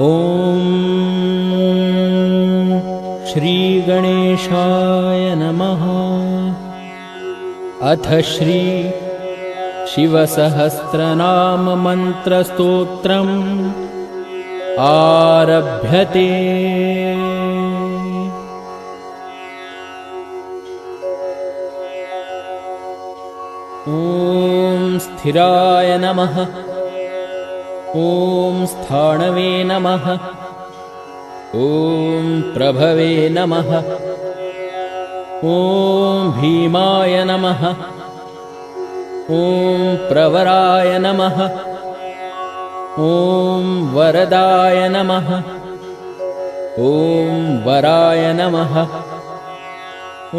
ॐ श्रीगणेशाय नमः। अथ श्री शिवसहस्रनाम मन्त्रस्तोत्रम् आरभ्यते। ॐ स्थिराय नमः। ॐ स्थाणवे नमः। ॐ प्रभवे नमः। ॐ भीमाय नमः। ॐ प्रवराय नमः। ॐ वरदाय नमः। ॐ वराय नमः।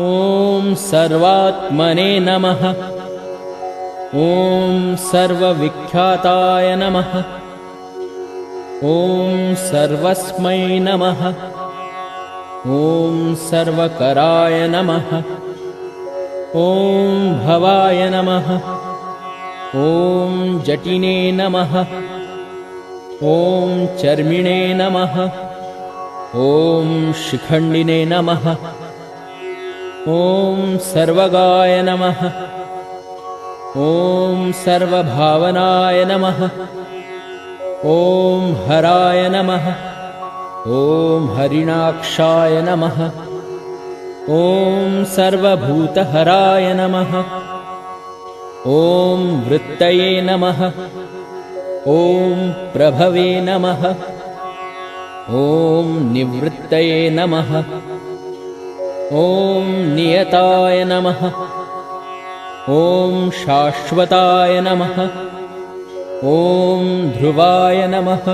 ॐ सर्वात्मने नमः। ॐ सर्वविख्याताय नमः। ॐ सर्वस्मै नमः। ॐ सर्वकराय नमः। ॐ भवाय नमः। ॐ जटिने नमः। ॐ चर्मिणे नमः। ॐ शिखण्डिने नमः। ॐ सर्वगाय नमः। ॐ सर्वभावनाय नमः। ॐ हराय नमः। ॐ हरिणाक्षाय नमः। ॐ सर्वभूतहराय नमः। ॐ वृत्तये नमः। ॐ प्रभवे नमः। ॐ निवृत्तये नमः। ॐ नियताय नमः। ॐ शाश्वताय नमः। ॐ ध्रुवाय नमः।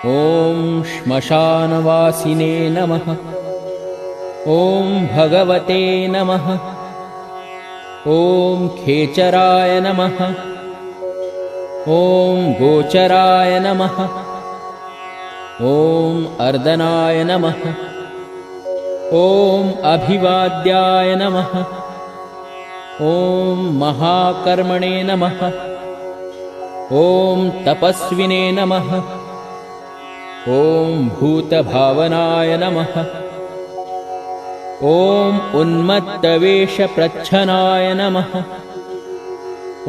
ॐ श्मशानवासिने नमः। ॐ भगवते नमः। ॐ खेचराय नमः। ॐ गोचराय नमः। ॐ अर्दनाय नमः। ॐ अभिवाद्याय नमः। ॐ महाकर्मणे नमः। ॐ तपस्विने नमः। ॐ भूतभावनाय नमः। ॐ उन्मत्तवेषप्रच्छनाय नमः।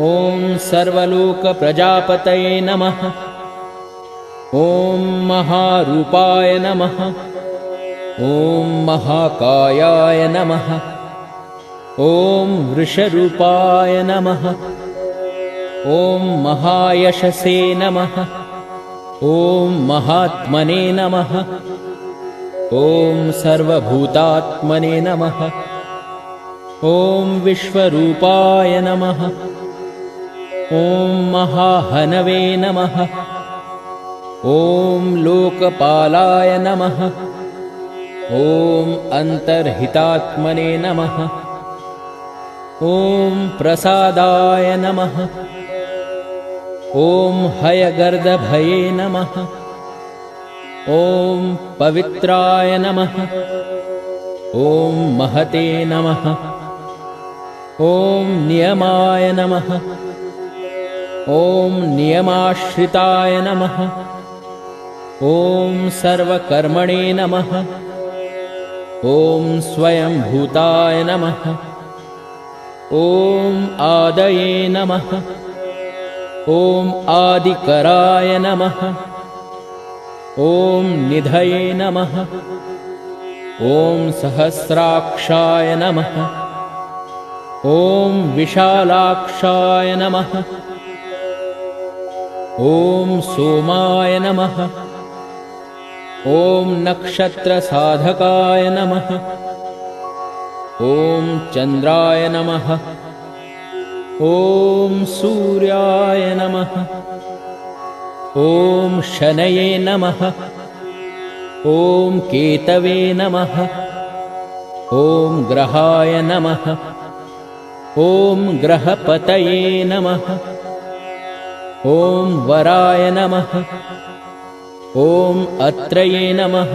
ॐ सर्वलोकप्रजापतये नमः। ॐ महारूपाय नमः। ॐ महाकायाय नमः। ॐ वृषरूपाय नमः। ॐ महायशसे नमः। ॐ महात्मने नमः। ॐ सर्वभूतात्मने नमः। ॐ विश्वरूपाय नमः। ॐ महाहनवे नमः। ॐ लोकपालाय नमः। ॐ अन्तर्हितात्मने नमः। ॐ प्रसादाय नमः। ॐ हयगर्दभये नमः। ॐ पवित्राय नमः। ॐ महते नमः। ॐ नियमाय नमः। ॐ नियमाश्रिताय नमः। ॐ सर्वकर्मणे नमः। ॐ स्वयंभूताय नमः। ॐ आदये नमः। ॐ आदिकराय नमः। ॐ निधये नमः। ॐ सहस्राक्षाय नमः। ॐ विशालाक्षाय नमः। ॐ सोमाय नमः। ॐ नक्षत्रसाधकाय नमः। ॐ चन्द्राय नमः। ॐ सूर्याय नमः। ॐ शनये नमः। ॐ केतवे नमः। ॐ ग्रहाय नमः। ॐ ग्रहपतये नमः। ॐ वराय नमः। ॐ अत्रये नमः।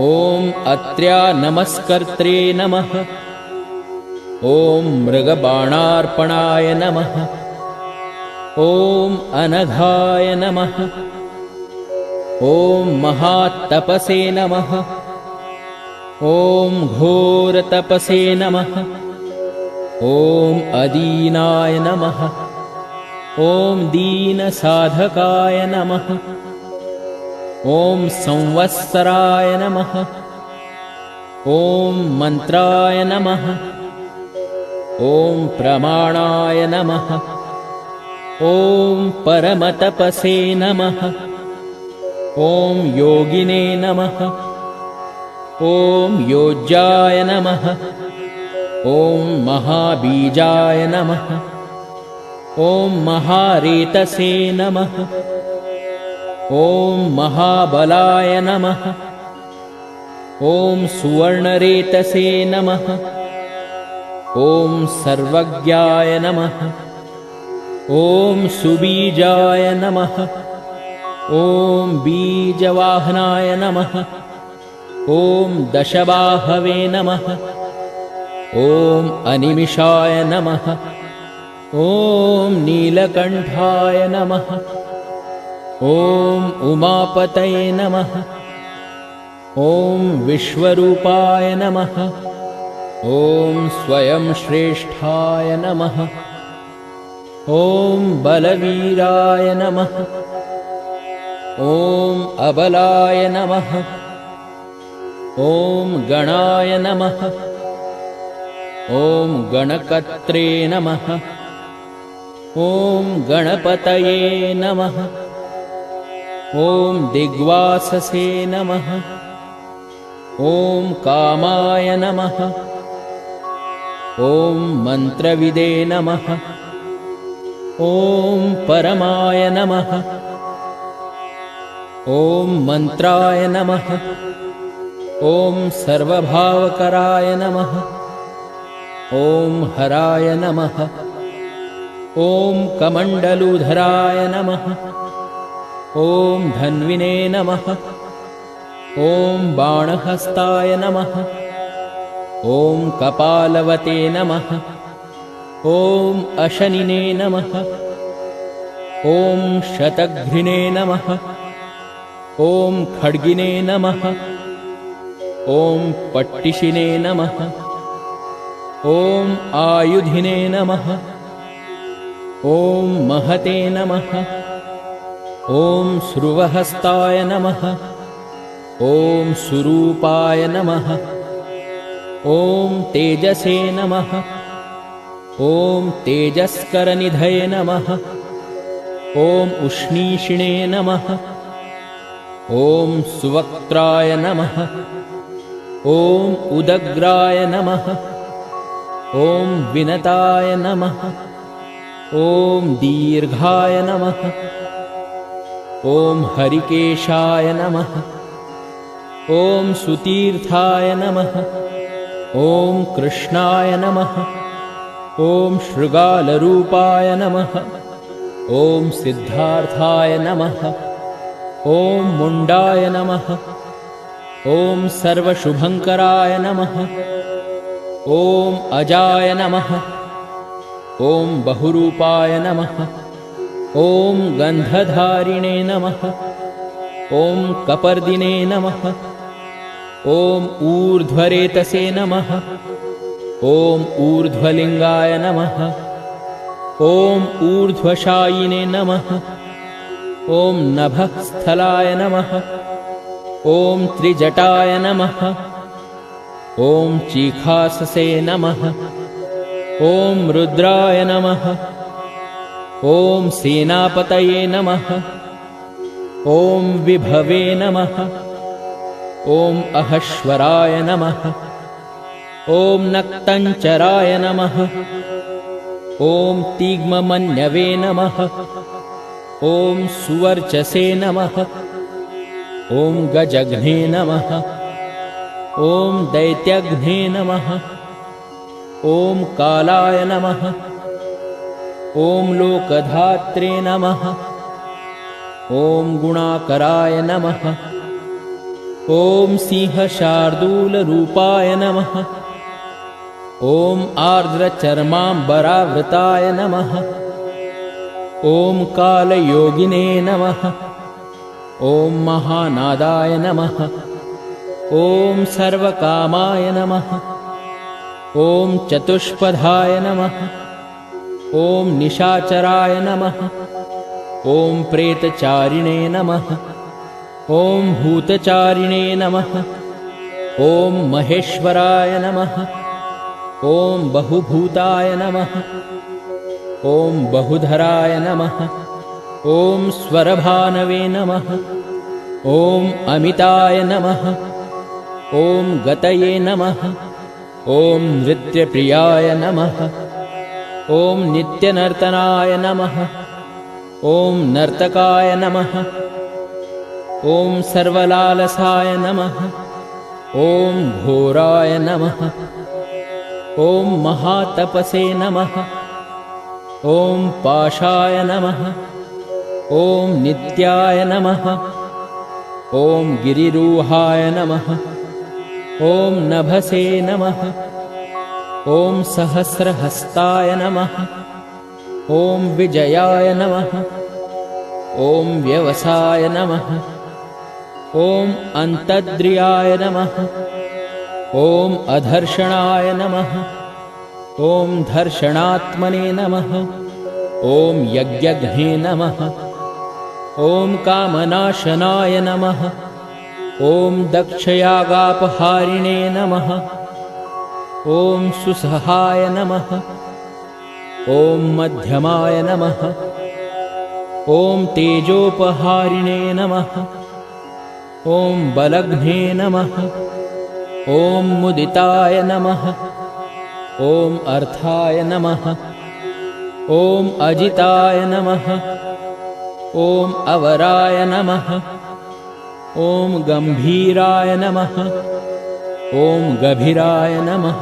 ॐ अत्र्या नमस्कर्त्रे नमः। ॐ मृगबाणार्पणाय नमः। ॐ अनघाय नमः। ॐ महात्तपसे नमः। ॐ घोरतपसे नमः। ॐ अदीनाय नमः। ॐ दीनसाधकाय नमः। ॐ संवत्सराय नमः। ॐ मन्त्राय नमः। ॐ प्रमाणाय नमः। ॐ परमतपसे नमः। ॐ योगिने नमः। ॐ योज्याय नमः। ॐ महाबीजाय नमः। ॐ महारेतसे नमः। ॐ महाबलाय नमः। ॐ सुवर्णरेतसे नमः। ॐ सर्वज्ञाय नमः। ॐ सुबीजाय नमः। ॐ बीजवाहनाय नमः। ॐ दशबाहवे नमः। ॐ अनिमिषाय नमः। ॐ नीलकण्ठाय नमः। ॐ उमापतये नमः। ॐ विश्वरूपाय नमः। ॐ स्वयं श्रेष्ठाय नमः। ॐ बलवीराय नमः। ॐ अबलाय नमः। ॐ गणाय नमः। ॐ गणकर्त्रे नमः। ॐ गणपतये नमः। ॐ दिग्वाससे नमः। ॐ कामाय नमः। ॐ मन्त्रविदे नमः। ॐ परमाय नमः। ॐ मन्त्राय नमः। ॐ सर्वभावकराय नमः। ॐ हराय नमः। ॐ कमण्डलुधराय नमः। ॐ धन्विने नमः। ॐ बाणहस्ताय नमः। ॐ कपालवते नमः। ॐ अशनिने नमः। ॐ शतघ्निने नमः। ॐ खड्गिने नमः। ॐ पट्टिशिने नमः। ॐ आयुधिने नमः। ॐ महते नमः। ॐ श्रुवहस्ताय नमः। ॐ सुरूपाय नमः। ॐ तेजसे नमः। ॐ तेजस्करनिधये नमः। ॐ उष्णीषिणे नमः। ॐ सुवक्त्राय नमः। ॐ उदग्राय नमः। ॐ विनताय नमः। ॐ दीर्घाय नमः। ॐ हरिकेशाय नमः। ॐ सुतीर्थाय नमः। ॐ कृष्णाय नमः। ॐ शृगालरूपाय नमः। ॐ सिद्धार्थाय नमः। ॐ मुण्डाय नमः। ॐ सर्वशुभङ्कराय नमः। ॐ अजाय नमः। ॐ बहुरूपाय नमः। ॐ गन्धधारिणे नमः। ॐ कपर्दिने नमः। ॐ ऊर्ध्वरेतसे नमः। ॐ ऊर्ध्वलिङ्गाय नमः। ॐ ऊर्ध्वशायिने नमः। ॐ नभःस्थलाय नमः। ॐ त्रिजटाय नमः। ॐ चीखाससे नमः। ॐ रुद्राय नमः। ॐ सेनापतये नमः। ॐ विभवे नमः। ॐ अहश्वराय नमः। ॐ नक्तञ्चराय नमः। ॐ तीग्ममन्यवे नमः। ॐ सुवर्चसे नमः। ॐ गजघ्ने नमः। ॐ दैत्यघ्ने नमः। ॐ कालाय नमः। ॐ लोकधात्रे नमः। ॐ गुणाकराय नमः। ॐ सिंहशार्दूलरूपाय नमः। ॐ आर्द्रचर्माम्बरावृताय नमः। ॐ कालयोगिने नमः। ॐ महानादाय नमः। ॐ सर्वकामाय नमः। ॐ चतुष्पदाय नमः। ॐ निशाचराय नमः। ॐ प्रेतचारिणे नमः। ॐ भूतचारिणे नमः। ॐ महेश्वराय नमः। ॐ बहुभूताय नमः। ॐ बहुधराय नमः। ॐ स्वरभानवे नमः। ॐ अमिताय नमः। ॐ गतये नमः। ॐ नृत्यप्रियाय नमः। ॐ नित्यनर्तनाय नमः। ॐ नर्तकाय नमः। ॐ सर्वलालसाय नमः। ॐ घोराय नमः। ॐ महातपसे नमः। ॐ पाशाय नमः। ॐ नित्याय नमः। ॐ गिरिरूहाय नमः। ॐ नभसे नमः। ॐ सहस्रहस्ताय नमः। ॐ विजयाय नमः। ॐ व्यवसाय नमः। ॐ अन्तद्रियाय नमः। ॐ अधर्षणाय नमः। ॐ धर्षणात्मने नमः। ॐ यज्ञघ्ने नमः। ॐ कामनाशनाय नमः। ॐ दक्षयागापहारिणे नमः। ॐ सुसहाय नमः। ॐ मध्यमाय नमः। ॐ तेजोपहारिणे नमः। ॐ बलघ्ने नमः। ॐ मुदिताय नमः। ॐ अर्थाय नमः। ॐ अजिताय नमः। ॐ अवराय नमः। ॐ गम्भीराय नमः। ॐ गभीराय नमः।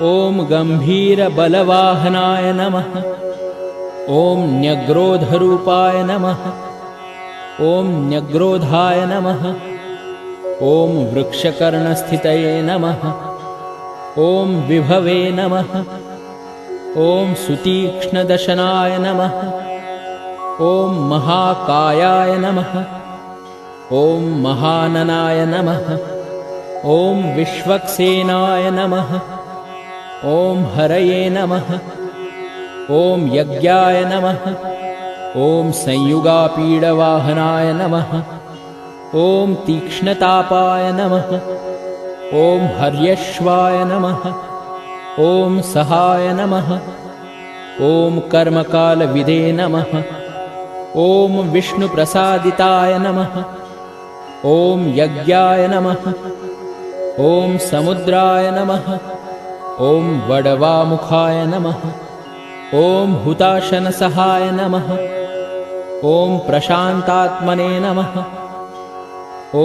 ॐ गम्भीरबलवाहनाय नमः। ॐ न्यग्रोधरूपाय नमः। ॐ न्यग्रोधाय नमः। ॐ वृक्षकर्णस्थितये नमः। ॐ विभवे नमः। ॐ सुतीक्ष्णदशनाय नमः। ॐ महाकायाय नमः। ॐ महाननाय नमः। ॐ विश्वक्सेनाय नमः। ॐ हरये नमः। ॐ यज्ञाय नमः। ॐ संयुगापीडवाहनाय नमः। ॐ तीक्ष्णतापाय नमः। ॐ हर्यश्वाय नमः। ॐ सहाय नमः। ॐ कर्मकालविदे नमः। ॐ विष्णुप्रसादिताय नमः। ॐ यज्ञाय नमः। ॐ समुद्राय नमः। ॐ वडवामुखाय नमः। ॐ हुताशनसहाय नमः। ॐ प्रशान्तात्मने नमः।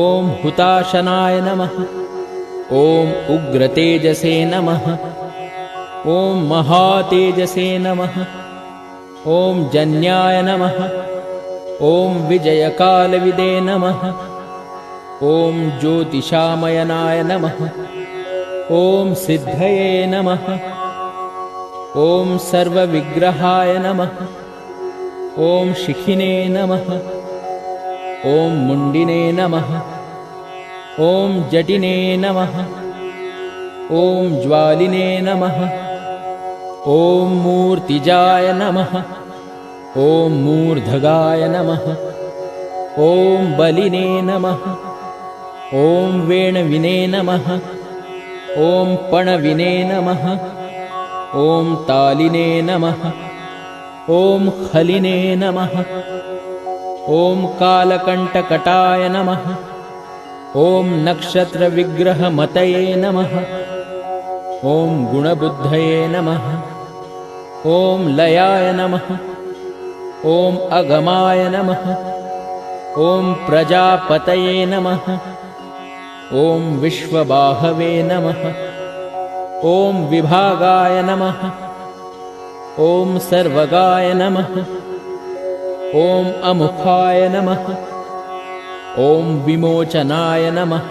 ॐ हुताशनाय नमः। ॐ उग्रतेजसे नमः। ॐ महातेजसे नमः। ॐ जन्याय नमः। ॐ विजयकालविदे नमः। ॐ ज्योतिषामयनाय नमः। ॐ सिद्धये नमः। ॐ सर्वविग्रहाय नमः। ॐ शिखिने नमः। ॐ मुण्डिने नमः। ॐ जटिने नमः। ॐ ज्वालिने नमः। ॐ मूर्तिजाय नमः। ॐ मूर्धगाय नमः। ॐ बलिने नमः। ॐ वेणविने नमः। ॐ पणविने नमः। ॐ तालिने नमः। ॐ खलिने नमः। ॐ कालकण्टकटाय नमः। ॐ नक्षत्रविग्रहमतये नमः। ॐ गुणबुद्धये नमः। ॐ लयाय नमः। ॐ अगमाय नमः। ॐ प्रजापतये नमः। ॐ विश्वबाहवे नमः। ॐ विभागाय नमः। ॐ सर्वगाय नमः। ॐ अमुखाय नमः। ॐ विमोचनाय नमः।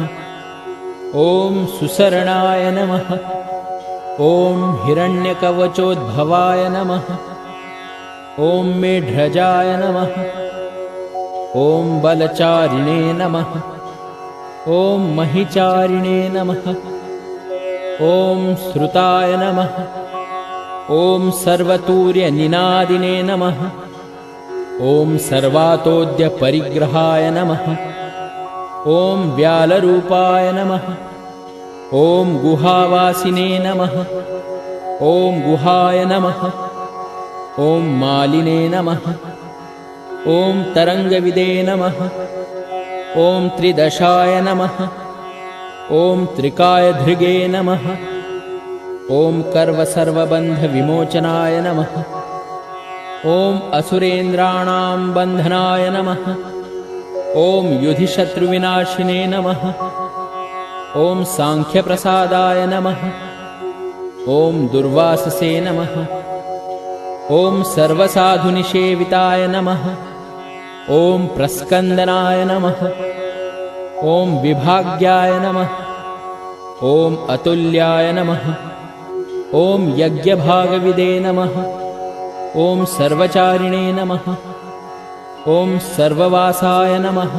ॐ सुसरणाय नमः। ॐ हिरण्यकवचोद्भवाय नमः। ॐ मेढ्रजाय नमः। ॐ बलचारिणे नमः। ॐ महिचारिणे नमः। ॐ श्रुताय नमः। ॐ सर्वतूर्यनिनादिने नमः। ॐ सर्वातोद्यपरिग्रहाय नमः। ॐ व्यालरूपाय नमः। ॐ गुहावासिने नमः। ॐ गुहाय नमः। ॐ मालिने नमः। ॐ तरङ्गविदे नमः। ॐ त्रिदशाय नमः। ॐ त्रिकायधृगे नमः। ॐ कर्वसर्वबन्धविमोचनाय नमः। ॐ असुरेन्द्राणां बन्धनाय नमः। ॐ युधिशत्रुविनाशिने नमः। ॐ साङ्ख्यप्रसादाय नमः। ॐ दुर्वाससे नमः। ॐ सर्वसाधुनिषेविताय नमः। ॐ प्रस्कन्दनाय नमः। ॐ विभाग्याय नमः। ॐ अतुल्याय नमः। ॐ यज्ञभागविदे नमः। ॐ सर्वचारिणे नमः। ॐ सर्ववासाय नमः।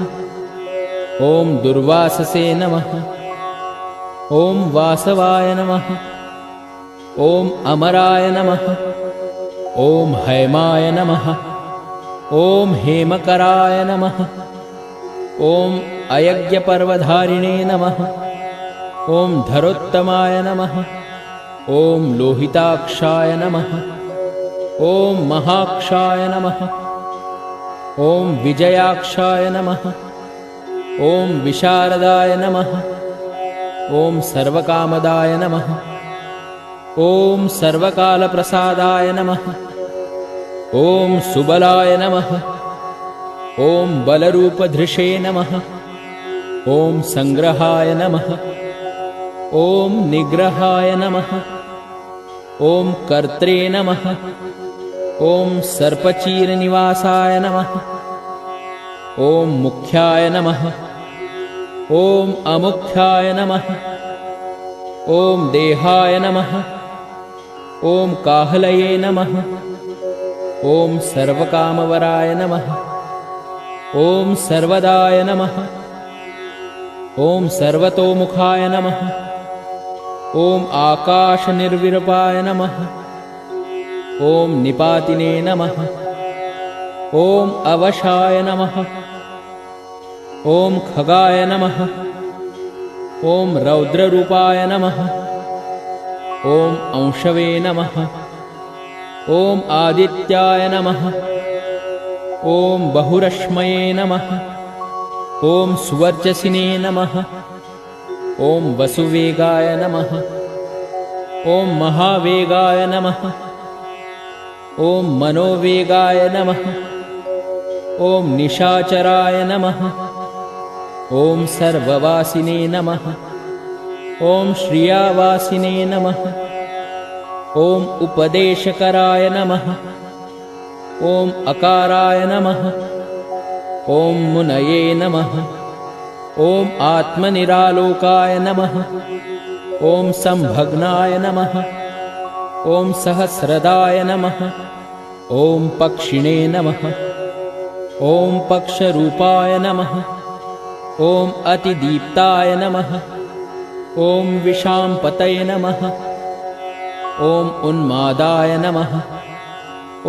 ॐ दुर्वाससे नमः। ॐ वासवाय नमः। ॐ अमराय नमः। ॐ हैमाय नमः। ॐ हेमकराय नमः। ॐ अयज्ञपर्वधारिणे नमः। ॐ धरोत्तमाय नमः। ॐ लोहिताक्षाय नमः। ॐ महाक्षाय नमः। ॐ विजयाक्षाय नमः। ॐ विशारदाय नमः। ॐ सर्वकामदाय नमः। ॐ सर्वकालप्रसादाय नमः। ॐ सुबलाय नमः। ॐ बलरूपधृषे नमः। ॐ संग्रहाय नमः। ॐ निग्रहाय नमः। ॐ कर्त्रे नमः। ॐ सर्पचीरनिवासाय नमः। ॐ मुख्याय नमः। ॐ अमुख्याय नमः। ॐ देहाय नमः। ॐ काहलये नमः। ॐ सर्वकामवराय नमः। ॐ सर्वदाय नमः। ॐ सर्वतोमुखाय नमः। ॐ आकाशनिर्विरूपाय नमः। ॐ निपातिने नमः। ॐ अवशाय नमः। ॐ खगाय नमः। ॐ रौद्ररूपाय नमः। ॐ अंशवे नमः। ॐ आदित्याय नमः। ॐ बहुरश्मये नमः। ॐ सुवर्चसिने नमः। ॐ वसुवेगाय नमः। ॐ महावेगाय नमः। ॐ मनोवेगाय नमः। ॐ निशाचराय नमः। ॐ सर्ववासिने नमः। ॐ श्रियावासिने नमः। ॐ उपदेशकराय नमः। ॐ अकाराय नमः। ॐ मुनये नमः। ॐ आत्मनिरालोकाय नमः। ॐ संभग्नाय नमः। ॐ सहस्रदाय नमः। ॐ पक्षिणे नमः। ॐ पक्षरूपाय नमः। ॐ अतिदीप्ताय नमः। ॐ विशाम्पतये नमः। ॐ उन्मादाय नमः।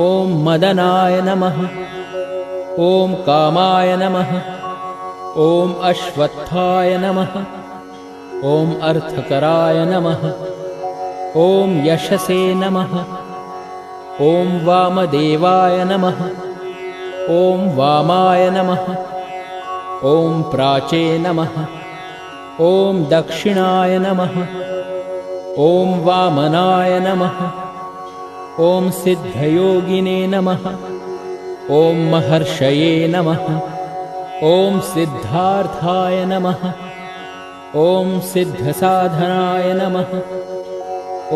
ॐ मदनाय नमः। ॐ कामाय नमः। ॐ अश्वत्थाय नमः। ॐ अर्थकराय नमः। ॐ यशसे नमः। ॐ वामदेवाय नमः। ॐ वामाय नमः। ॐ प्राचे नमः। ॐ दक्षिणाय नमः। ॐ वामनाय नमः। ॐ सिद्धयोगिने नमः। ॐ महर्षये नमः। ॐ सिद्धार्थाय नमः। ॐ सिद्धसाधनाय नमः।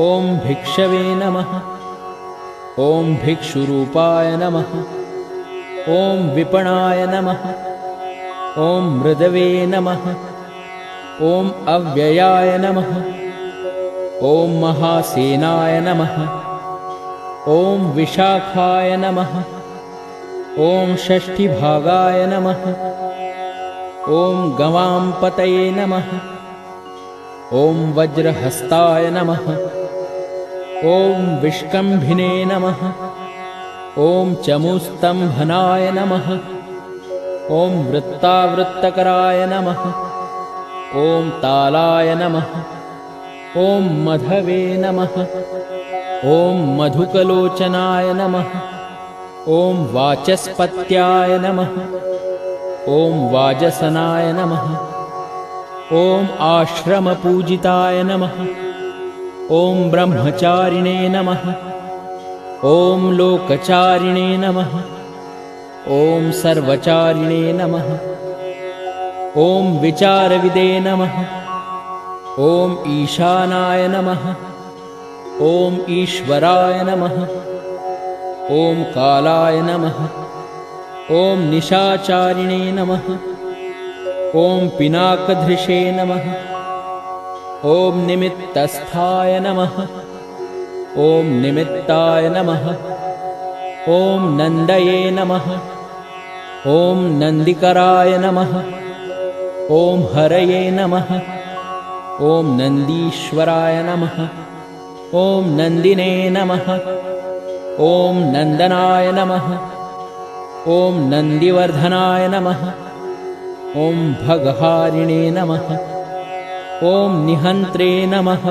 ॐ भिक्षवे नमः। ॐ भिक्षुरूपाय नमः। ॐ विपणाय नमः। ॐ मृदवे नमः। ॐ अव्ययाय नमः। ॐ महासेनाय नमः। ॐ विशाखाय नमः। ॐ षष्ठीभागाय नमः। ॐ गवांपतये नमः। ॐ वज्रहस्ताय नमः। ॐ विष्कम्भिने नमः। ॐ चमूस्तम्भनाय नमः। ॐ वृत्तावृत्तकराय नमः। ॐ तालाय नमः। ॐ मधवे नमः। ॐ मधुकलोचनाय नमः। ॐ वाचस्पत्याय नमः। ॐ वाजसनाय नमः। ॐ आश्रमपूजिताय नमः। ॐ ब्रह्मचारिणे नमः। ॐ लोकचारिणे नमः। ॐ सर्वचारिणे नमः। ॐ विचारविदे नमः। ॐ ईशानाय नमः। ॐ ईश्वराय नमः। ॐ कालाय नमः। ॐ निशाचारिणे नमः। ॐ पिनाकधृषे नमः। ॐ निमित्तस्थाय नमः। ॐ निमित्ताय नमः। ॐ नन्दये नमः। ॐ नन्दिकराय नमः। ॐ हरये नमः। ॐ नन्दीश्वराय नमः। ॐ नन्दिने नमः। ॐ नन्दनाय नमः। ॐ नन्दिवर्धनाय नमः। ॐ भगहारिणे नमः। ॐ निहन्त्रे नमः।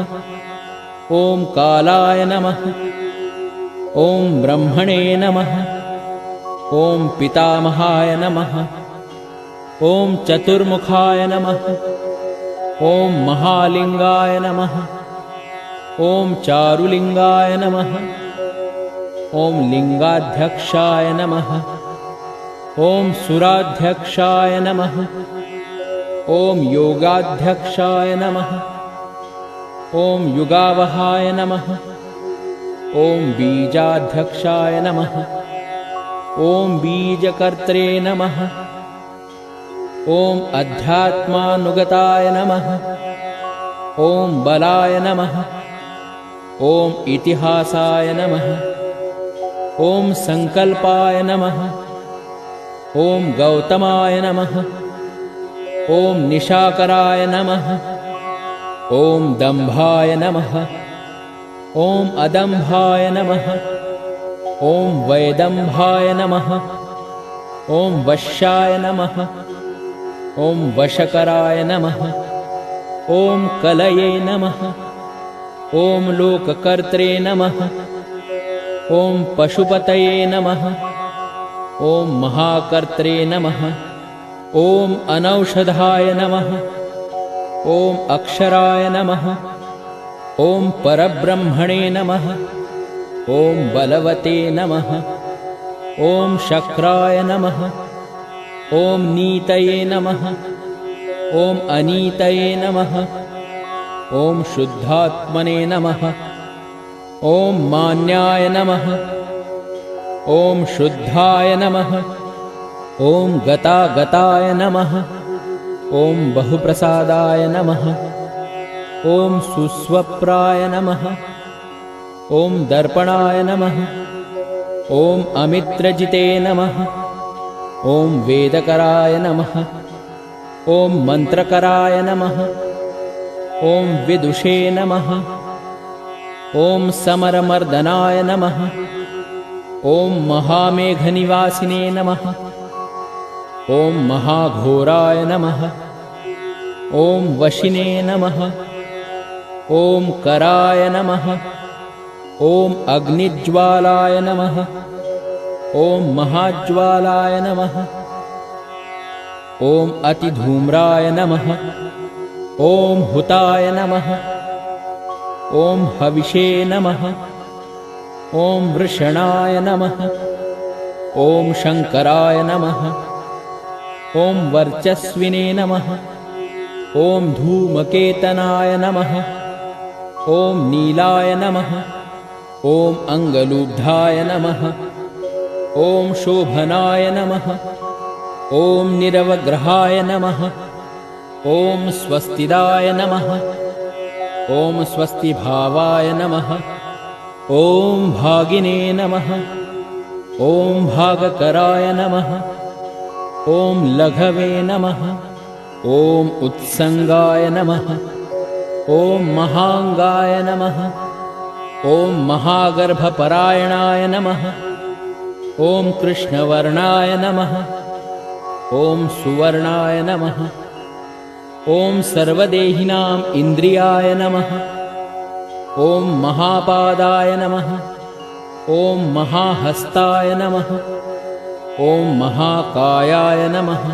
ॐ कालाय नमः। ॐ ब्रह्मणे नमः। ॐ पितामहाय नमः। ॐ चतुर्मुखाय नमः। ॐ महालिङ्गाय नमः। ॐ चारुलिङ्गाय नमः। ॐ लिङ्गाध्यक्षाय नमः। ॐ सुराध्यक्षाय नमः। ॐ योगाध्यक्षाय नमः। ॐ युगावहाय नमः। ॐ बीजाध्यक्षाय नमः। ॐ बीजकर्त्रे नमः। ॐ अध्यात्मानुगताय नमः। ॐ बलाय नमः। ॐ इतिहासाय नमः। ॐ संकल्पाय नमः। ॐ गौतमाय नमः। ॐ निशाकराय नमः। ॐ दम्भाय नमः। ॐ अदम्भाय नमः। ॐ वैदम्भाय नमः। ॐ वश्याय नमः। ॐ वशकराय नमः। ॐ कलये नमः। ॐ लोककर्त्रे नमः। ॐ पशुपतये नमः। ॐ महाकर्त्रे नमः। ॐ अनौषधाय नमः। ॐ अक्षराय नमः। ॐ परब्रह्मणे नमः। ॐ बलवते नमः। ॐ शक्राय नमः। ॐ नीतये नमः। ॐ अनीतये नमः। ॐ शुद्धात्मने नमः। ॐ मान्याय नमः। ॐ शुद्धाय नमः। ॐ गतागताय नमः। ॐ बहुप्रसादाय नमः। ॐ सुस्वप्राय नमः। ॐ दर्पणाय नमः। ॐ अमित्रजिते नमः। ॐ वेदकराय नमः। ॐ मन्त्रकराय नमः। ॐ विदुषे नमः। ॐ समरमर्दनाय नमः। ॐ महामेघनिवासिने नमः। ॐ महाघोराय नमः। ॐ वशिने नमः। ॐ कराय नमः। ॐ अग्निज्वालाय नमः। ॐ महाज्वालाय नमः। ॐ अतिधूम्राय नमः। ॐ हुताय नमः। ॐ हविषे नमः। ॐ वृषणाय नमः। ॐ शङ्कराय नमः। ॐ वर्चस्विने नमः। ॐ धूमकेतनाय नमः। ॐ नीलाय नमः। ॐ अङ्गलुब्धाय नमः। ॐ शोभनाय नमः। ॐ निरवग्रहाय नमः। ॐ स्वस्तिदाय नमः। ॐ स्वस्तिभावाय नमः। ॐ भागिने नमः। ॐ भागकराय नमः। ॐ लघवे नमः। ॐ उत्संगाय नमः। ॐ महांगाय नमः। ॐ महागर्भपरायणाय नमः। ॐ कृष्णवर्णाय नमः। ॐ सुवर्णाय नमः। ॐ सर्वदेहिनां इन्द्रियाय नमः। ॐ महापादाय नमः। ॐ महाहस्ताय नमः। ॐ महाकायाय नमः।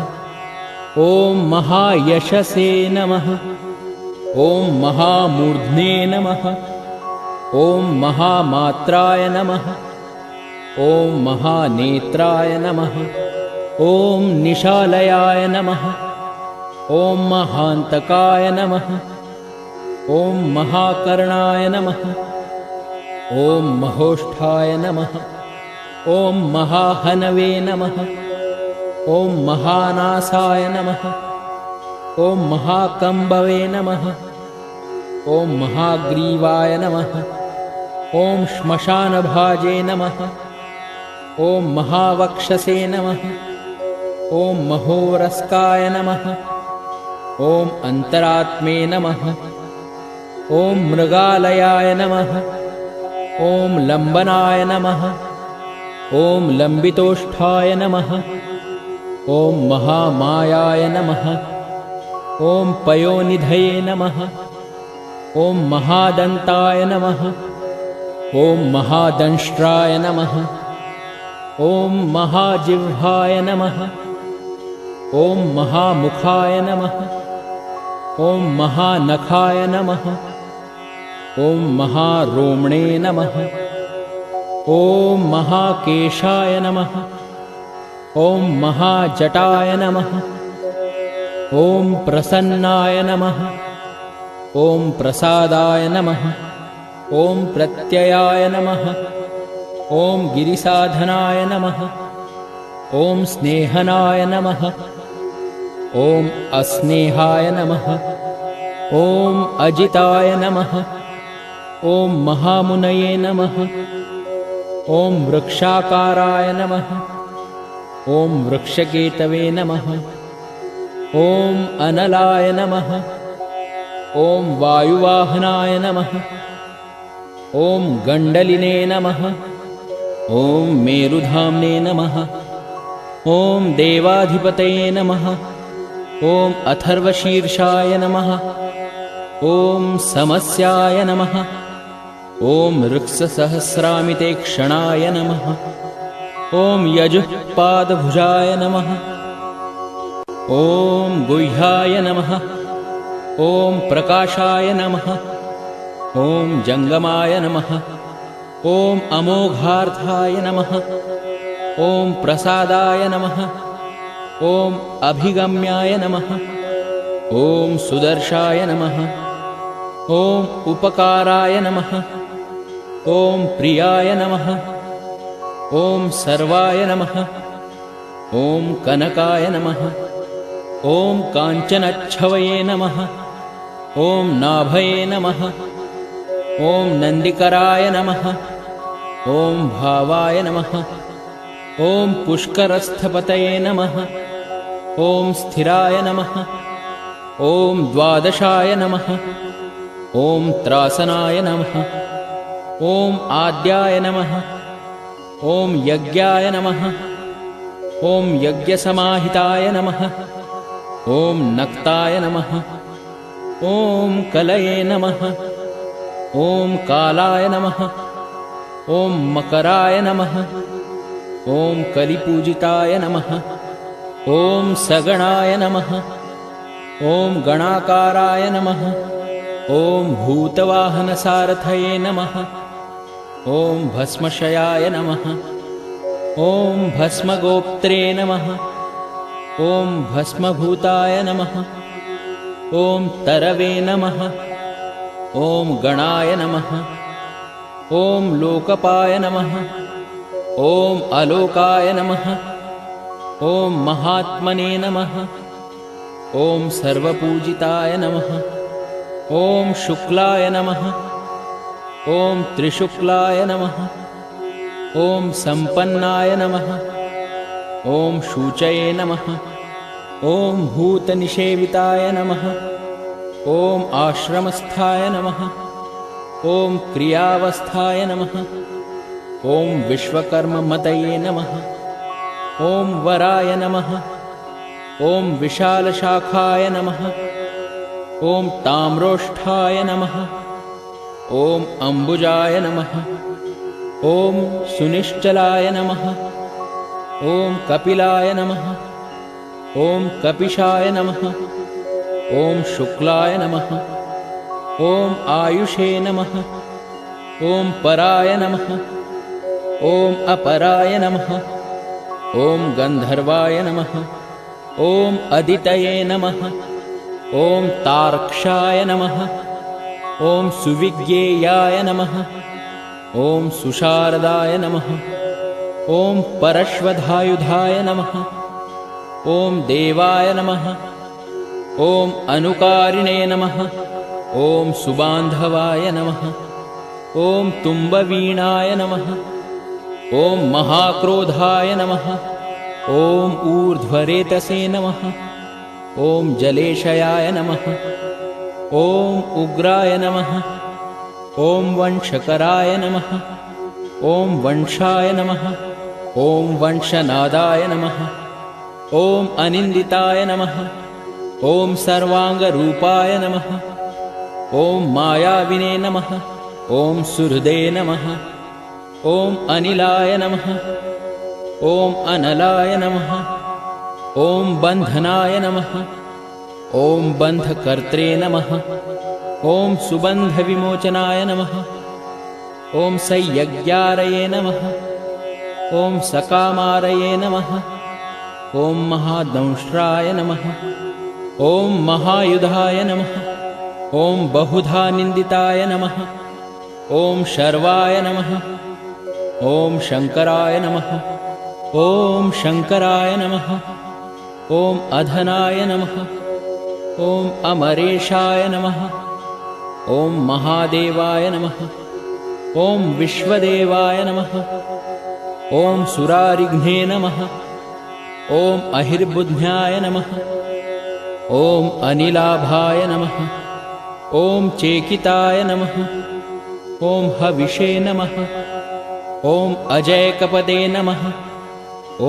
ॐ महायशसे नमः। ॐ महामूर्ध्ने नमः। ॐ महामात्राय नमः। ॐ महानेत्राय नमः। ॐ निशालयाय नमः। ॐ महान्तकाय नमः। ॐ महाकर्णाय नमः। ॐ महोष्ठाय नमः। ॐ महाहनवे नमः। ॐ महानासाय नमः। ॐ महाकम्बवे नमः। ॐ महाग्रीवाय नमः। ॐ श्मशानभाजे नमः। ॐ महावक्षसे नमः। ॐ महोरस्काय नमः। ॐ अन्तरात्मे नमः। ॐ मृगालयाय नमः। ॐ लम्बनाय नमः। ॐ लम्बितोष्ठाय नमः। ॐ महामायाय नमः। ॐ पयोनिधये नमः। ॐ महादन्ताय नमः। ॐ महादंष्ट्राय नमः। ॐ महाजिह्वाय नमः। ॐ महामुखाय नमः। ॐ महानखाय नमः। ॐ महारोमणे नमः। ॐ महाकेशाय नमः। ॐ महाजटाय नमः। ॐ प्रसन्नाय नमः। ॐ प्रसादाय नमः। ॐ प्रत्ययाय नमः। ॐ गिरिसाधनाय नमः। ॐ स्नेहनाय नमः। ॐ अस्नेहाय नमः। ॐ अजिताय नमः। ॐ महामुनये नमः। ॐ वृक्षाकाराय नमः। ॐ वृक्षकेतवे नमः। ॐ अनलाय नमः। ॐ वायुवाहनाय नमः। ॐ गण्डलिने नमः। ॐ मेरुधाम्ने नमः। ॐ देवाधिपतये नमः। ॐ अथर्वशीर्षाय नमः। ॐ समस्याय नमः। ॐ ऋक्ससहस्रामिते क्षणाय नमः। ॐ यजुःपादभुजाय नमः। ॐ गुह्याय नमः। ॐ प्रकाशाय नमः। ॐ जङ्गमाय नमः। ॐ अमोघार्थाय नमः। ॐ प्रसादाय नमः। ॐ अभिगम्याय नमः। ॐ सुदर्शाय नमः। ॐ उपकाराय नमः। ॐ प्रियाय नमः। ॐ सर्वाय नमः। ॐ कनकाय नमः। ॐ काञ्चनच्छवये नमः। ॐ नाभये नमः। ॐ नन्दिकराय नमः। ॐ भावाय नमः। ॐ पुष्करस्थपतये नमः। ॐ स्थिराय नमः। ॐ द्वादशाय नमः। ॐ त्रासनाय नमः। ॐ आद्याय नमः। ॐ यज्ञाय नमः। ॐ यज्ञसमाहिताय नमः। ॐ नक्ताय नमः। ॐ कलये नमः। ॐ कालाय नमः। ॐ मकराय नमः। ॐ कलिपूजिताय नमः। ॐ सगणाय नमः। ॐ गणाकाराय नमः। ॐ भूतवाहनसारथये नमः। ॐ भस्मशयाय नमः। ॐ भस्मगोप्त्रे नमः। ॐ भस्मभूताय नमः। ॐ तरवे नमः। ॐ गणाय नमः। ॐ लोकपाय नमः। ॐ अलोकाय नमः। ॐ महात्मने नमः। ॐ सर्वपूजिताय नमः। ॐ शुक्लाय नमः। ॐ त्रिशुक्लाय नमः। ॐ सम्पन्नाय नमः। ॐ शुचये नमः। ॐ भूतनिषेविताय नमः। ॐ आश्रमस्थाय नमः। ॐ क्रियावस्थाय नमः। ॐ विश्वकर्ममतये नमः। ॐ वराय नमः। ॐ विशालशाखाय नमः। ॐ ताम्रोष्ठाय नमः। ॐ अम्बुजाय नमः। ॐ सुनिश्चलाय नमः। ॐ कपिलाय नमः। ॐ कपिशाय नमः। ॐ शुक्लाय नमः। ॐ आयुषे नमः। ॐ पराय नमः। ॐ अपराय नमः। ॐ गन्धर्वाय नमः। ॐ अदितये नमः। ॐ तार्क्षाय नमः। ॐ सुविज्ञेयाय नमः। ॐ सुशारदाय नमः। ॐ परश्वधायुधाय नमः। ॐ देवाय नमः। ॐ अनुकारिणे नमः। ॐ सुबान्धवाय नमः। ॐ तुम्बवीणाय नमः। ॐ महाक्रोधाय नमः। ॐ ऊर्ध्वरेतसे नमः। ॐ जलेशयाय नमः। ॐ उग्राय नमः। ॐ वंशकराय नमः। ॐ वंशाय नमः। ॐ वंशनादाय नमः। ॐ अनिन्दिताय नमः। ॐ सर्वाङ्गरूपाय नमः। ॐ मायाविने नमः। ॐ सुहृदे नमः। ॐ अनिलाय नमः। ॐ अनलाय नमः। ॐ बन्धनाय नमः। ॐ बन्धकर्त्रे नमः। ॐ सुबन्धविमोचनाय नमः। ॐ संयज्ञारये नमः। ॐ सकामारये नमः। ॐ महादंष्ट्राय नमः। ॐ महायुधाय नमः। ॐ बहुधा निन्दिताय नमः। ॐ शर्वाय नमः। ॐ शङ्कराय नमः। ॐ शङ्कराय नमः। ॐ अधनाय नमः। ॐ अमरेशाय नमः। ॐ महादेवाय नमः। ॐ विश्वदेवाय नमः। ॐ सुरारिघ्ने नमः। ॐ अहिर्बुध्न्याय नमः। ॐ अनिलाभाय नमः। ॐ चेकिताय नमः। ॐ हविषे नमः। ॐ अजयकपदे नमः।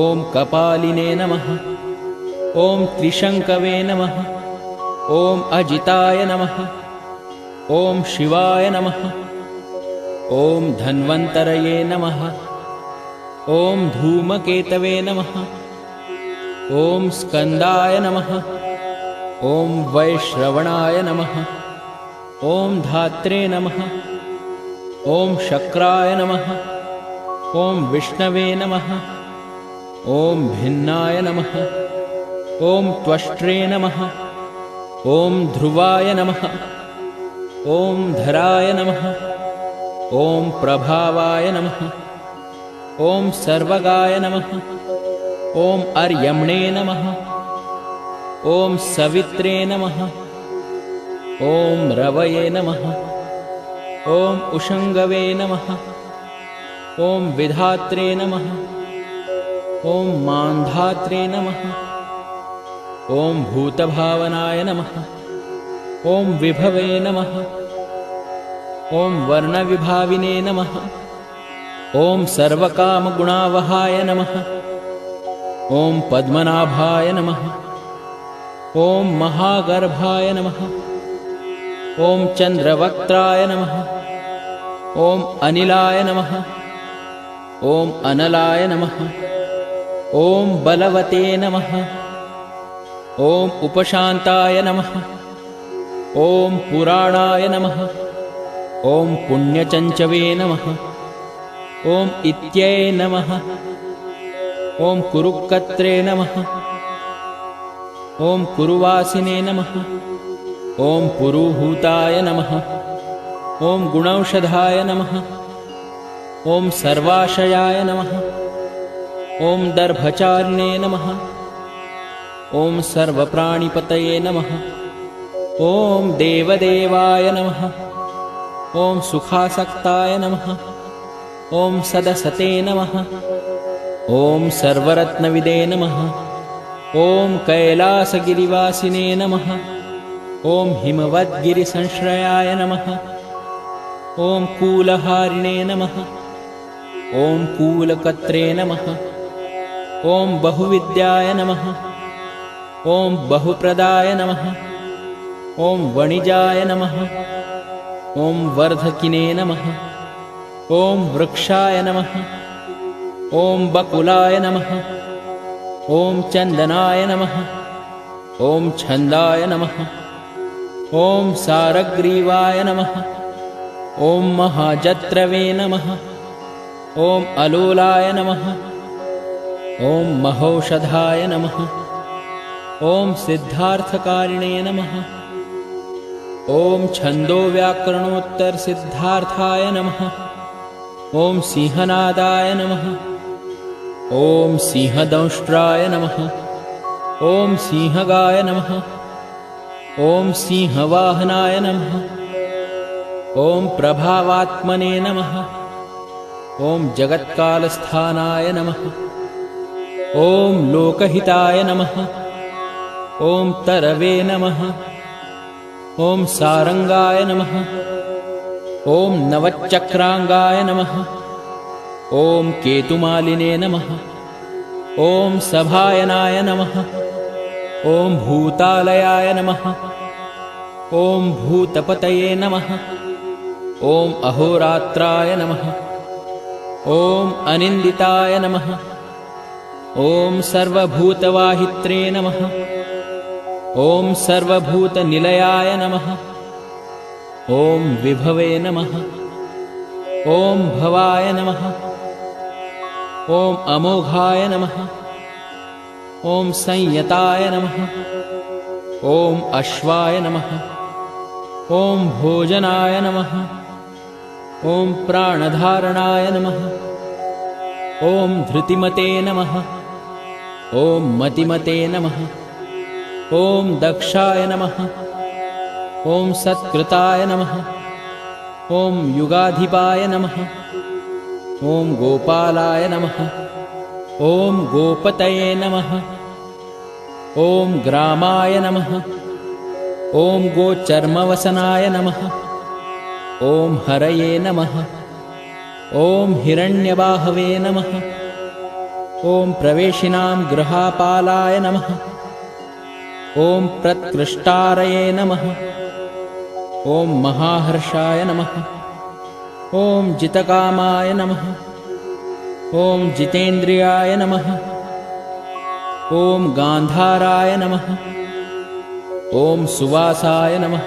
ॐ कपालिने नमः। ॐ त्रिशङ्कवे नमः। ॐ अजिताय नमः। ॐ शिवाय नमः। ॐ धन्वन्तरये नमः। ॐ धूमकेतवे नमः। ॐ स्कन्दाय नमः। ॐ वैश्रवणाय नमः। ॐ धात्रे नमः। ॐ शक्राय नमः। ॐ विष्णवे नमः। ॐ भिन्नाय नमः। ॐ त्वष्ट्रे नमः। ॐ ध्रुवाय नमः। ॐ धराय नमः। ॐ प्रभावाय नमः। ॐ सर्वगाय नमः। ॐ अर्यम्णे नमः। ॐ सवित्रे नमः। ॐ रवये नमः। ॐ उषङ्गवे नमः। ॐ विधात्रे नमः। ॐ मान्धात्रे नमः। ॐ भूतभावनाय नमः। ॐ विभवे नमः। ॐ वर्णविभाविने नमः। ॐ सर्वकामगुणावहाय नमः। ॐ पद्मनाभाय नमः। ॐ महागर्भाय नमः। ॐ चन्द्रवक्त्राय नमः। ॐ अनिलाय नमः। ॐ अनलाय नमः। ॐ बलवते नमः। ॐ उपशान्ताय नमः। ॐ पुराणाय नमः। ॐ पुण्यचञ्चवे नमः। ॐ इत्यै नमः। ॐ कुरुक्कत्रे नमः। ॐ कुरुवासिने नमः। ॐ पुरुहूताय नमः। ॐ गुणौषधाय नमः। ॐ सर्वाशयाय नमः। ॐ दर्भचारिणे नमः। ॐ सर्वप्राणिपतये नमः। ॐ देवदेवाय नमः। ॐ सुखासक्ताय नमः। ॐ सदसते नमः। ॐ सर्वरत्नविदे नमः। ॐ कैलासगिरिवासिने नमः। ॐ हिमवद्गिरिसंश्रयाय नमः। ॐ कूलहारिणे नमः। ॐ कूलकत्रे नमः। ॐ बहुविद्याय नमः। ॐ बहुप्रदाय नमः। ॐ वणिजाय नमः। ॐ वर्धकिने नमः। ॐ वृक्षाय नमः। ॐ बकुलाय नमः। ॐ चन्दनाय नमः। ॐ छन्दाय नमः। ॐ सारग्रीवाय नमः। ॐ महाजत्रवे नमः। ॐ अलोलाय नमः। ॐ महौषधाय नमः। ॐ सिद्धार्थकारिणे नमः। ॐ छन्दोव्याकरणोत्तरसिद्धार्थाय नमः। ॐ सिंहनादाय नमः। ॐ सिंहदंष्ट्राय नमः। ॐ सिंहगाय नमः। ॐ सिंहवाहनाय नमः। ॐ प्रभावात्मने नमः। ॐ जगत्कालस्थानाय नमः। ॐ लोकहिताय नमः। ॐ तरवे नमः। ॐ सारंगाय नमः। ॐ नवचक्रांगाय नमः। ॐ केतुमालिने नमः। ॐ सभायनाय नमः। ॐ भूतालयाय नमः। ॐ भूतपतये नमः। ॐ अहोरात्राय नमः। ॐ अनिन्दिताय नमः। ॐ सर्वभूतवाहित्रे नमः। ॐ सर्वभूतनिलयाय नमः। ॐ विभवे नमः। ॐ भवाय नमः। ॐ अमोघाय नमः। ॐ संयताय नमः। ॐ अश्वाय नमः। ॐ भोजनाय नमः। ॐ प्राणधारणाय नमः। ॐ धृतिमते नमः। ॐ मतिमते नमः। ॐ दक्षाय नमः। ॐ सत्कृताय नमः। ॐ युगाधिपाय नमः। ॐ गोपालाय नमः। ॐ गोपतये नमः। ॐ ग्रामाय नमः। ॐ गोचर्मवसनाय नमः। ॐ हरये नमः। ॐ हिरण्यबाहवे नमः। ॐ प्रवेशिनां गृहापालाय नमः। ॐ प्रत्कृष्टारये नमः। ॐ महाहर्षाय नमः। ॐ जितकामाय नमः। ॐ जितेन्द्रियाय नमः। ॐ गान्धाराय नमः। ॐ सुवासाय नमः।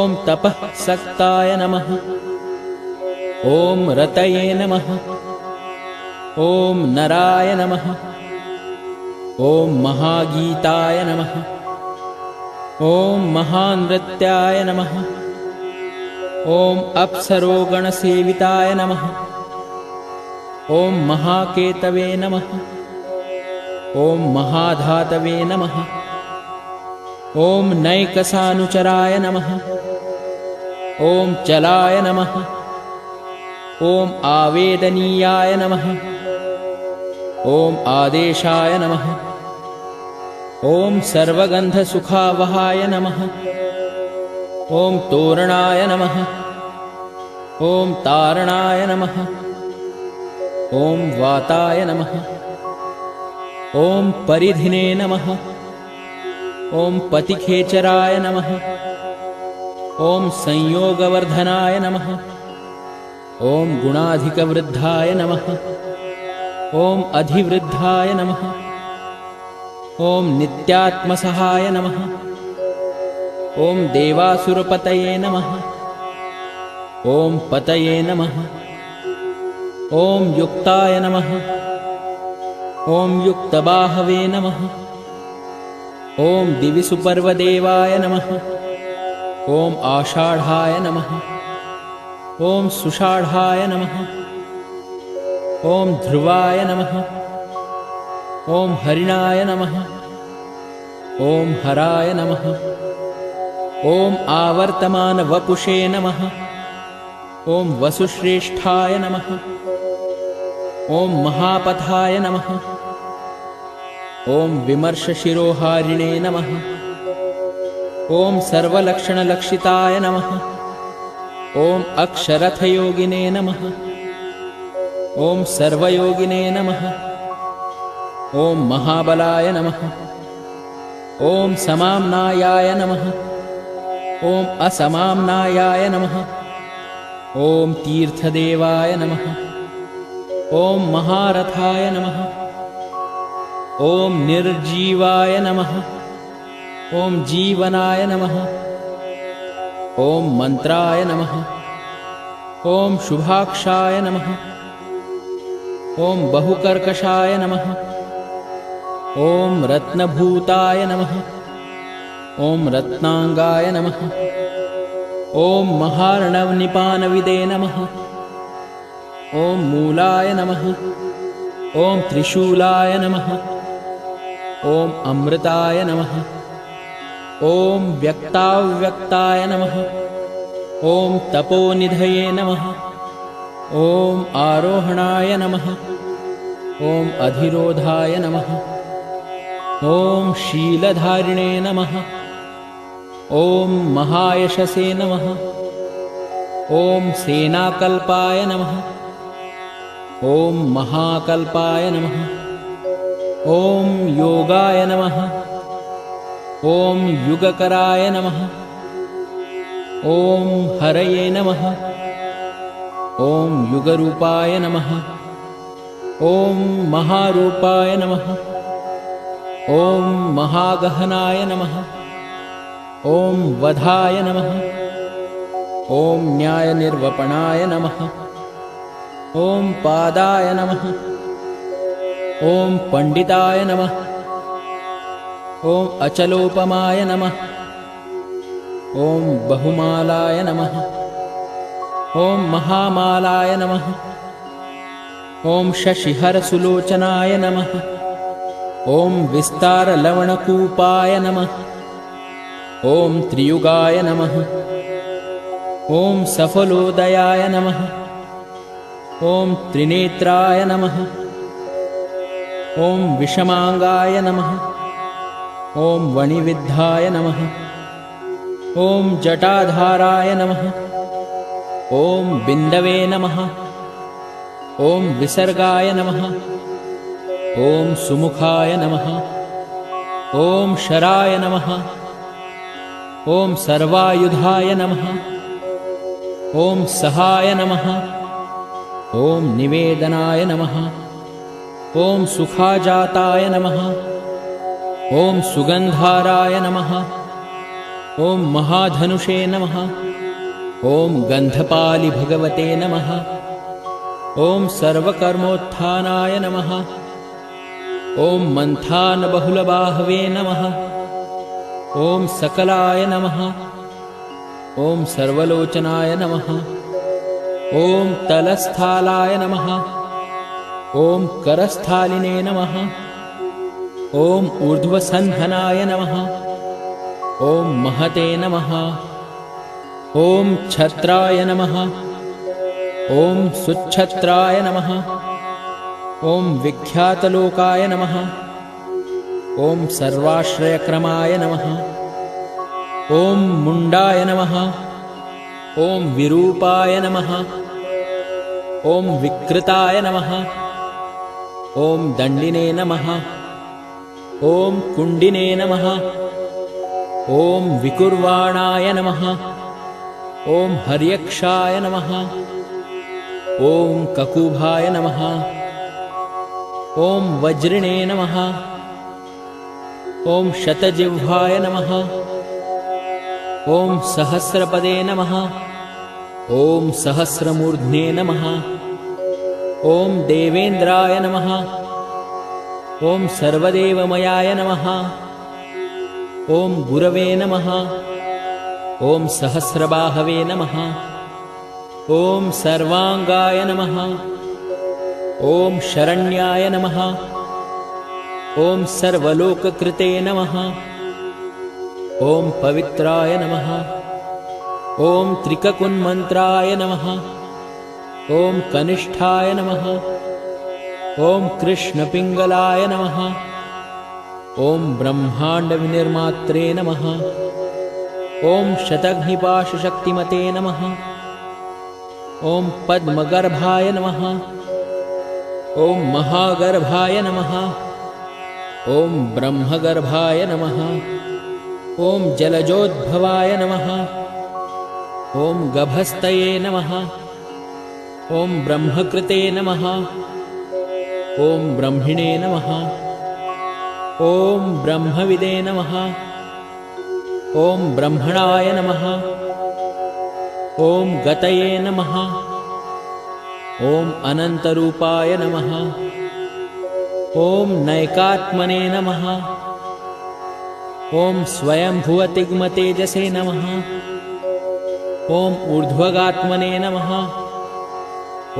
ॐ तपःसक्ताय नमः। ॐ रतये नमः। ॐ नराय नमः। ॐ महागीताय नमः। ॐ महानृत्याय नमः। ॐ अप्सरोगणसेविताय नमः। ॐ महाकेतवे नमः। ॐ महाधातवे नमः। ॐ नैकसानुचराय नमः। ॐ चलाय नमः। ॐ आवेदनीयाय नमः। ॐ आदेशाय नमः। ॐ सर्वगन्धसुखावहाय नमः। ॐ तोरणाय नमः। ॐ तारणाय नमः। ॐ वाताय नमः। ॐ परिधिने नमः। ॐ पतिखेचराय नमः। ॐ संयोगवर्धनाय नमः। ॐ गुणाधिकवृद्धाय नमः। ॐ अधिवृद्धाय नमः। ॐ नित्यात्मसहाय नमः। ॐ देवासुरपतये नमः। ॐ पतये नमः। ॐ युक्ताय नमः। ॐ युक्तबाहवे नमः। ॐ दिविसुपर्वदेवाय नमः। ॐ आषाढाय नमः। ॐ सुषाढाय नमः। ॐ ध्रुवाय नमः। ॐ हरिणाय नमः। ॐ हराय नमः। ॐ आवर्तमानवपुषे नमः। ॐ वसुश्रेष्ठाय नमः। ॐ महापथाय नमः। ॐ विमर्शशिरोहारिणे नमः। ॐ सर्वलक्षणलक्षिताय नमः। ॐ अक्षरथयोगिने नमः। ॐ सर्वयोगिने नमः। ॐ महाबलाय नमः। ॐ समाम्नायाय नमः। ॐ असमाम्नायाय नमः। ॐ तीर्थदेवाय नमः। ॐ महारथाय नमः। ॐ निर्जीवाय नमः। ॐ जीवनाय नमः। ॐ मन्त्राय नमः। ॐ शुभाक्षाय नमः। ॐ बहुकर्कशाय नमः। ॐ रत्नभूताय नमः। ॐ रत्नांगाय नमः। ॐ महार्णवनिपानविदे नमः। ॐ मूलाय नमः। ॐ त्रिशूलाय नमः। ॐ अमृताय नमः। ॐ व्यक्ताव्यक्ताय नमः। ॐ तपोनिधये नमः। ॐ आरोहणाय नमः। ॐ अधिरोधाय नमः। ॐ शीलधारिणे नमः। ॐ महायशसे नमः। ॐ सेनाकल्पाय नमः। ॐ महाकल्पाय नमः। ॐ योगाय नमः। ॐ युगकराय नमः। ॐ हरये नमः। ॐ युगरूपाय नमः। ॐ महारूपाय नमः। ॐ महागहनाय नमः। ॐ वधाय नमः। ॐ न्यायनिर्वपणाय नमः। ॐ पादाय नमः। ॐ पंडिताय नमः। ॐ अचलोपमाय नमः। ॐ बहुमालाय नमः। ॐ महामालाय नमः। ॐ शशिहरसुलोचनाय नमः। ॐ विस्तारलवणकूपाय नमः। ॐ त्रियुगाय नमः। ॐ सफलोदयाय नमः। ॐ त्रिनेत्राय नमः। ॐ विषमांगाय नमः। ॐ वणिविद्धाय नमः। ॐ जटाधाराय नमः। ॐ बिन्दवे नमः। ॐ विसर्गाय नमः। ॐ सुमुखाय नमः। ॐ शराय नमः। ॐ सर्वायुधाय नमः। ॐ सहाय नमः। ॐ निवेदनाय नमः। ॐ सुखाजाताय नमः। ॐ सुगन्धाराय नमः। ॐ महाधनुषे नमः। ॐ गन्धपालि भगवते नमः। ॐ सर्वकर्मोत्थानाय नमः। ॐ मन्थानबहुलबाहवे नमः। ॐ सकलाय नमः। ॐ सर्वलोचनाय नमः। ॐ तलस्थालाय नमः। ॐ करस्थालिने नमः। ॐ ऊर्ध्वसन्धनाय नमः। ॐ महते नमः। ॐ छत्राय नमः। ॐ सुच्छत्राय नमः। ॐ विख्यातलोकाय नमः। ॐ सर्वाश्रयक्रमाय नमः। ॐ मुण्डाय नमः। ॐ विरूपाय नमः। ॐ विकृताय नमः। ॐ दण्डिने नमः। ॐ कुण्डिने नमः। ॐ विकुर्वाणाय नमः। ॐ हर्यक्षाय नमः। ॐ ककुभाय नमः। ॐ वज्रिणे नमः। ॐ शतजिह्वाय नमः। ॐ सहस्रपदे नमः। ॐ सहस्रमूर्ध्ने नमः। ॐ देवेन्द्राय नमः। ॐ सर्वदेवमयाय नमः। ॐ गुरवे नमः। ॐ सहस्रबाहवे नमः। ॐ सर्वांगाय नमः। ॐ शरण्याय नमः। ॐ सर्वलोककृते नमः। ॐ पवित्राय नमः। ॐ त्रिककुन्मन्त्राय नमः। ॐ कनिष्ठाय नमः। ॐ कृष्णपिङ्गलाय नमः। ॐ ब्रह्माण्डविनिर्मात्रे नमः। ॐ शतघ्निपाशशक्तिमते नमः। ॐ पद्मगर्भाय नमः। ॐ महागर्भाय नमः। ॐ ब्रह्मगर्भाय नमः। ॐ जलजोद्भवाय नमः। ॐ गभस्तये नमः। ॐ ब्रह्मकृते नमः। ॐ ब्रह्मिणे नमः। ॐ ब्रह्मविदे नमः। ॐ ब्रह्मणाय नमः। ॐ गतये नमः। ॐ अनन्तरूपाय नमः। ॐ नैकात्मने नमः। ॐ स्वयंभुवतिग्मतेजसे नमः। ॐ ऊर्ध्वगात्मने नमः।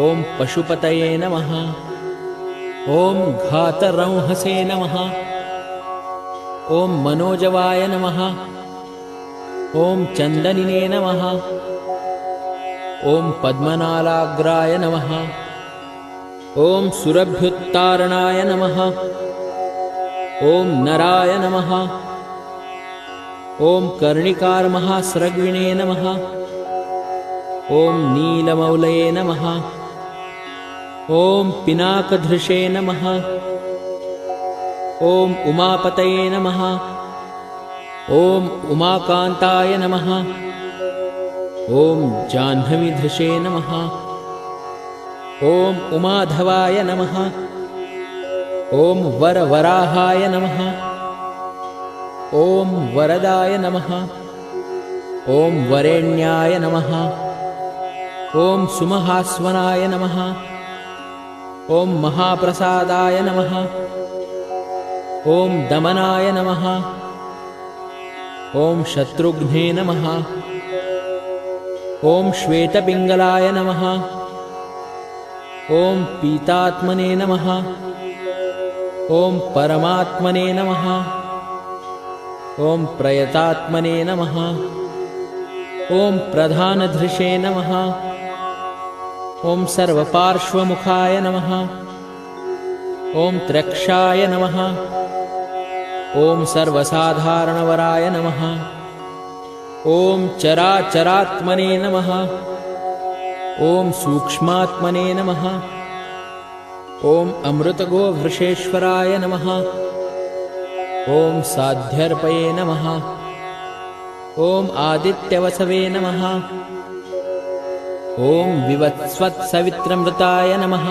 ॐ पशुपतये नमः। ॐ घातरंहसे नमः। ॐ मनोजवाय नमः। ॐ चन्दनिने नमः। ॐ पद्मनालाग्राय नमः। ॐ सुरभ्युत्तारणाय नमः। ॐ नराय नमः। ॐ कर्णिकारमहास्रग्विणे नमः। ॐ नीलमौलये नमः। ॐ पिनाकधृषे नमः। ॐ उमापतये नमः। ॐ उमाकान्ताय नमः। ॐ जाह्नवीधृषे नमः। ॐ उमाधवाय नमः। ॐ वरवराहाय नमः। ॐ वरदाय नमः। ॐ वरेण्याय नमः। ॐ सुमहास्वनाय नमः। ॐ महाप्रसादाय नमः। ॐ दमनाय नमः। ॐ शत्रुघ्ने नमः। ॐ श्वेतपिङ्गलाय नमः। ॐ पीतात्मने नमः। ॐ परमात्मने नमः। ॐ प्रयतात्मने नमः। ॐ प्रधानधृषे नमः। ॐ सर्वपार्श्वमुखाय नमः। ॐ त्रक्षाय नमः। ॐ सर्वसाधारणवराय नमः। ॐ चराचरात्मने नमः। ॐ सूक्ष्मात्मने नमः। ॐ अमृतगोवृषेश्वराय नमः। ॐ साध्यर्पये नमः। ॐ आदित्यवसवे नमः। ॐ विवत्स्वत्सवित्रमृताय नमः।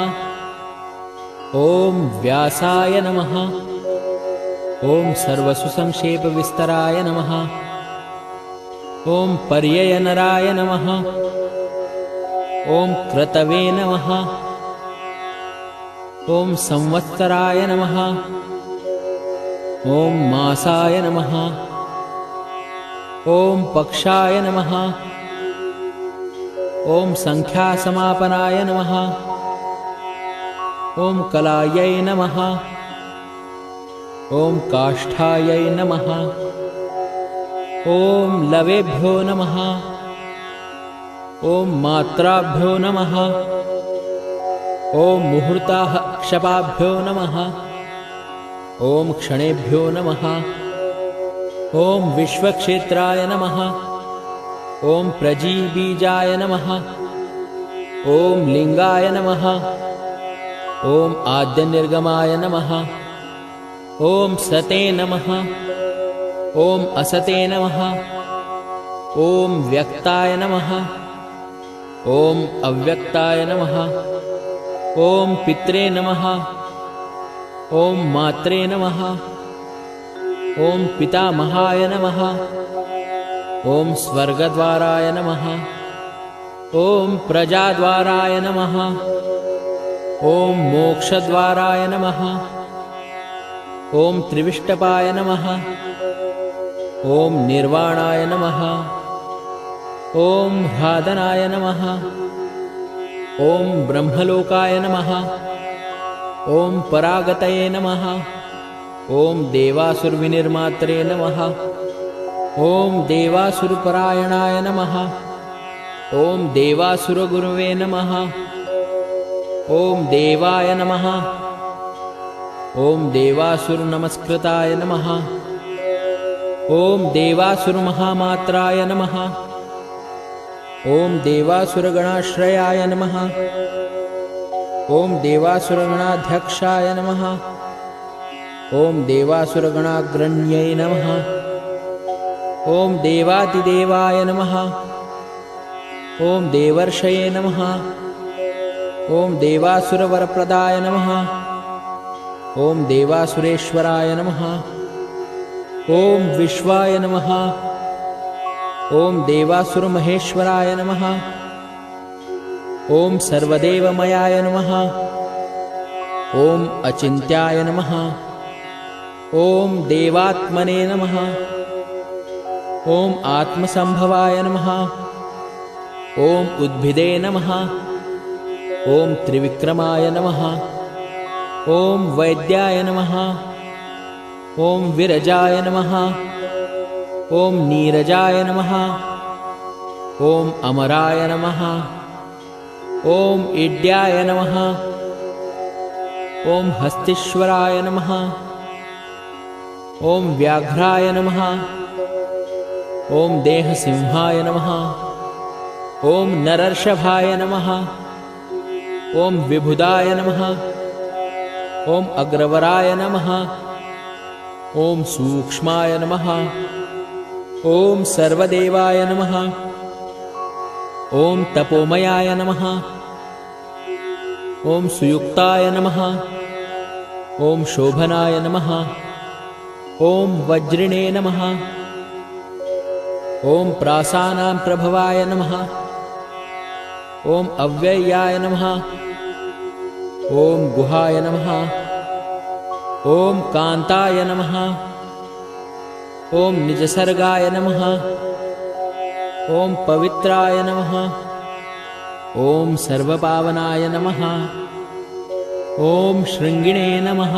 ॐ व्यासाय नमः। ॐ सर्वसुसंक्षेपविस्तराय नमः। ॐ पर्ययनराय नमः। ॐ क्रतवे नमः। ॐ संवत्सराय नमः। ॐ मासाय नमः। ॐ पक्षाय नमः। ॐ संख्यासमापनाय नमः। ॐ कलायै नमः। ॐ काष्ठायै नमः। ॐ लवेभ्यो नमः। ॐ मात्राभ्यो नमः। ॐ मुहूर्ताः क्षपाभ्यो नमः। ॐ क्षणेभ्यो नमः। ॐ विश्वक्षेत्राय नमः। ॐ प्रजीबीजाय नमः। ॐ लिङ्गाय नमः। ॐ आद्यनिर्गमाय नमः। ॐ सते नमः। ॐ असते नमः। ॐ व्यक्ताय नमः। ॐ अव्यक्ताय नमः। ॐ पित्रे नमः। ॐ मात्रे नमः। ॐ पितामहाय नमः। ॐ स्वर्गद्वाराय नमः। ॐ प्रजाद्वाराय नमः। ॐ मोक्षद्वाराय नमः। ॐ त्रिविष्टपाय नमः। ॐ निर्वाणाय नमः। ॐ ह्रादनाय नमः। ॐ ब्रह्मलोकाय नमः। ॐ परागतये नमः। ॐ देवासुरविनिर्मात्रे नमः। ॐ देवासुरपरायणाय नमः। ॐ देवासुरगुरवे नमः। ॐ देवाय नमः। ॐ देवासुरनमस्कृताय नमः। ॐ देवासुरमहामात्राय नमः। ॐ देवासुरगणाश्रयाय नमः। ॐ देवासुरगणाध्यक्षाय नमः। ॐ देवासुरगणाग्रण्यै नमः। ॐ देवातिदेवाय नमः। ॐ देवर्षये नमः। ॐ देवासुरवरप्रदाय नमः। ॐ देवासुरेश्वराय नमः। ॐ विश्वाय नमः। ॐ देवासुरमहेश्वराय नमः। ॐ सर्वदेवमयाय नमः। ॐ अचिन्त्याय नमः। ॐ देवात्मने नमः। ॐ आत्मसंभवाय नमः। ॐ उद्भिदे नमः। ॐ त्रिविक्रमाय नमः। ॐ वैद्याय नमः। ॐ विरजाय नमः। ॐ नीरजाय नमः। ॐ अमराय नमः। ॐ इड्याय नमः। ॐ हस्तीश्वराय नमः। ॐ व्याघ्राय नमः। ॐ देहसिंहाय नमः। ॐ नरर्षभाय नमः। ॐ विबुधाय नमः। ॐ अग्रवराय नमः। ॐ सूक्ष्माय नमः। ॐ सर्वदेवाय नमः। ॐ तपोमयाय नमः। ॐ सुयुक्ताय नमः। ॐ शोभनाय नमः। ॐ वज्रिणे नमः। ॐ प्रासानां प्रभवाय नमः। ॐ अव्ययाय नमः। ॐ गुहाय नमः। ॐ कान्ताय नमः। ॐ निजसर्गाय नमः। ॐ पवित्राय नमः। ॐ सर्वपावनाय नमः। ॐ शृङ्गिणे नमः।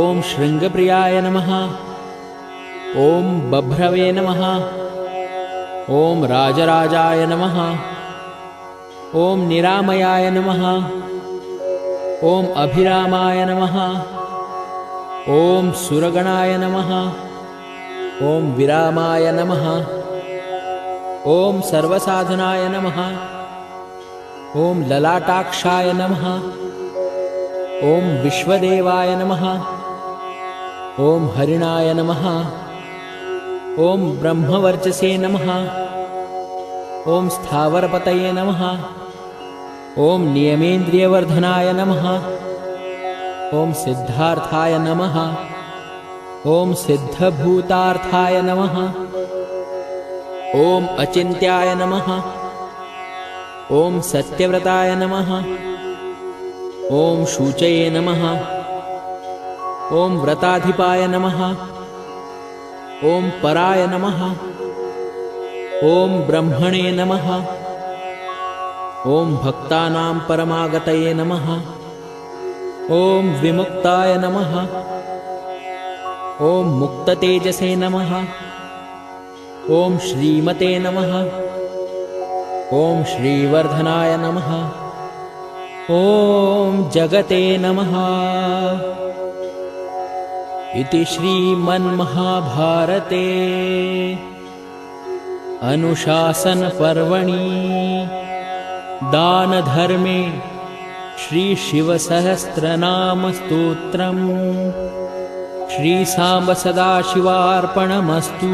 ॐ शृङ्गप्रियाय नमः। ॐ बभ्रवे नमः। ॐ राजराजाय नमः। ॐ निरामयाय नमः। ॐ अभिरामाय नमः। ॐ सुरगणाय नमः। ॐ विरामाय नमः। ॐ सर्वसाधनाय नमः। ॐ ललाटाक्षाय नमः। ॐ विश्वदेवाय नमः। ॐ हरिणाय नमः। ॐ ब्रह्मवर्चसे नमः। ॐ स्थावरपतये नमः। ॐ नियमेन्द्रियवर्धनाय नमः। ॐ सिद्धार्थाय नमः। ॐ सिद्धभूतार्थाय नमः। ॐ अचिन्त्याय नमः। ॐ सत्यव्रताय नमः। ॐ शूचये नमः। ॐ व्रताधिपाय नमः। ॐ पराय नमः। ॐ ब्रह्मणे नमः। ॐ भक्तानां परमागतये नमः। ॐ विमुक्ताय नमः। ॐ मुक्ततेजसे नमः। ॐ श्रीमते नमः। ॐ श्रीवर्धनाय नमः। ॐ जगते नमः। इति श्रीमन्महाभारते अनुशासनपर्वणि दानधर्मे श्रीशिवसहस्रनामस्तोत्रम् श्रीसाम्ब सदाशिवार्पणमस्तु।